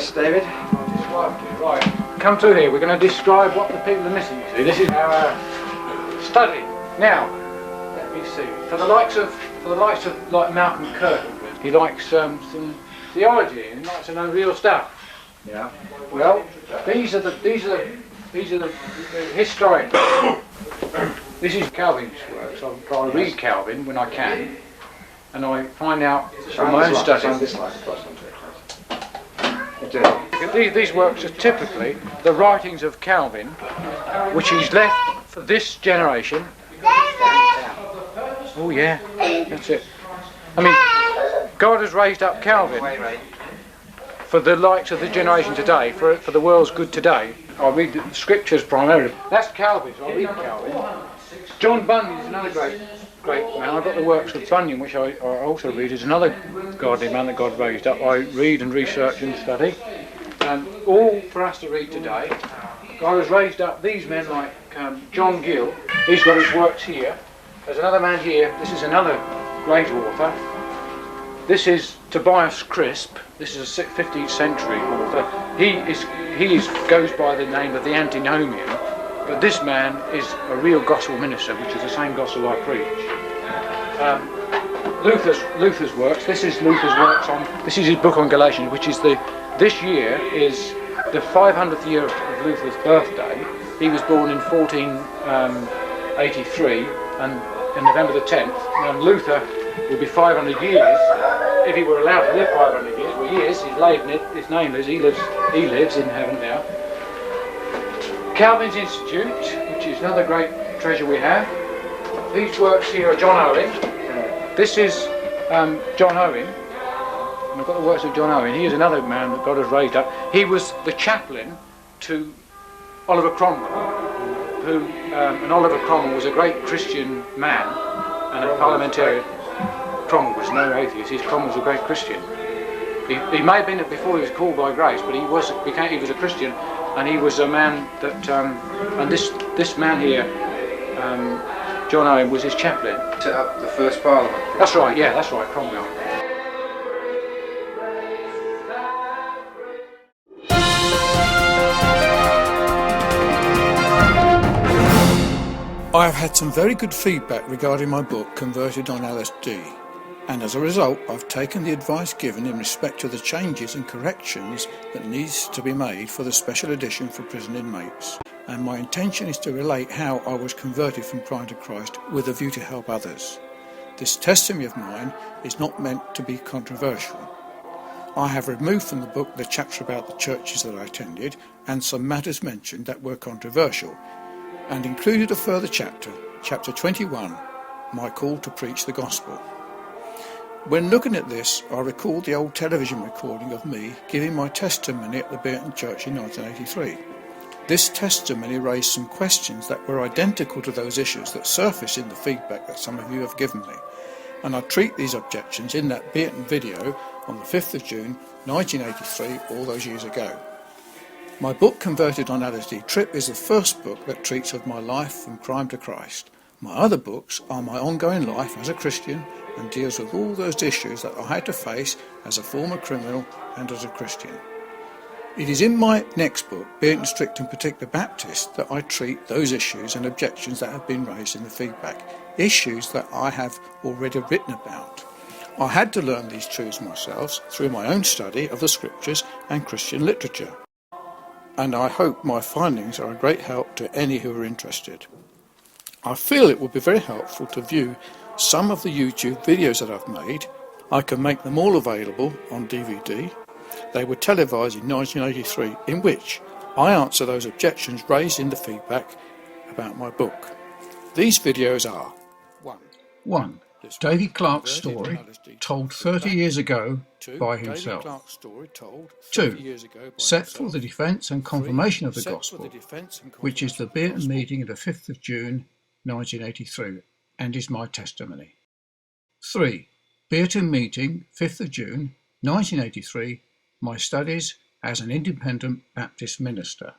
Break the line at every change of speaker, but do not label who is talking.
Yes, David.
Right, come through here. We're going to describe what the people are missing. You see, this is our study. Now, let me see. For the likes of like Malcolm Curtin, he likes some theology and he likes to know real stuff.
Yeah.
Well, these are the historians. This is Calvin's work. So I read Calvin when I can, and I find out from my own studies. These works are typically the writings of Calvin, which he's left for this generation. Oh yeah, that's it. I mean, God has raised up Calvin for the likes of the generation today, for the world's good today. I read the scriptures primarily. That's Calvin, so I read Calvin. John Bunyan is another great man. I've got the works of Bunyan, which I also read. Is another godly man that God raised up. I read and research and study. All for us to read today. God has raised up these men like John Gill. He's got his works here. There's another man here. This is another great author. This is Tobias Crisp. This is a 15th century author. He goes by the name of the Antinomian, but this man is a real gospel minister, which is the same gospel I preach. Luther's works. This is Luther's works on. This is his book on Galatians, which is this year is the 500th year of Luther's birthday. He was born in 1483, and in November the 10th. And Luther will be 500 years, if he were allowed to live 500 years. Well, he is. His name is. He lives in heaven now. Calvin's Institute, which is another great treasure we have. These works here are John Owen. This is John Owen. And I've got the works of John Owen. He is another man that God has raised up. He was the chaplain to Oliver Cromwell, and Oliver Cromwell was a great Christian man and a parliamentarian. Cromwell was no atheist. Cromwell was a great Christian. He may have been it before he was called by grace, but he was a Christian, and he was a man that. And this man here, John Owen, was his chaplain.
Set up the first Parliament.
That's right. Yeah, that's right. Cromwell.
I have had some very good feedback regarding my book Converted on LSD, and as a result I've taken the advice given in respect to the changes and corrections that needs to be made for the special edition for prison inmates, and my intention is to relate how I was converted from crime to Christ with a view to help others. This testimony of mine is not meant to be controversial. I have removed from the book the chapter about the churches that I attended and some matters mentioned that were controversial, and included a further chapter, chapter 21, my call to preach the gospel. When looking at this, I recalled the old television recording of me giving my testimony at the Bierton church in 1983. This testimony raised some questions that were identical to those issues that surfaced in the feedback that some of you have given me, and I treat these objections in that Bierton video on the 5th of June 1983, all those years ago. My book Converted on LSD Trip is the first book that treats of my life from crime to Christ. My other books are my ongoing life as a Christian and deals with all those issues that I had to face as a former criminal and as a Christian. It is in my next book, Bierton Strict and Particular Baptist, that I treat those issues and objections that have been raised in the feedback, issues that I have already written about. I had to learn these truths myself through my own study of the scriptures and Christian literature, and I hope my findings are a great help to any who are interested. I feel it would be very helpful to view some of the YouTube videos that I've made. I can make them all available on DVD. They were televised in 1983, in which I answer those objections raised in the feedback about my book. These videos are 1. David Clarke's story, told 30 years ago by himself. 2. Set for the defence and confirmation of the gospel, which is the Bierton meeting of the 5th of June 1983, and is my testimony. 3. Bierton meeting, 5th of June 1983, my studies as an independent Baptist minister.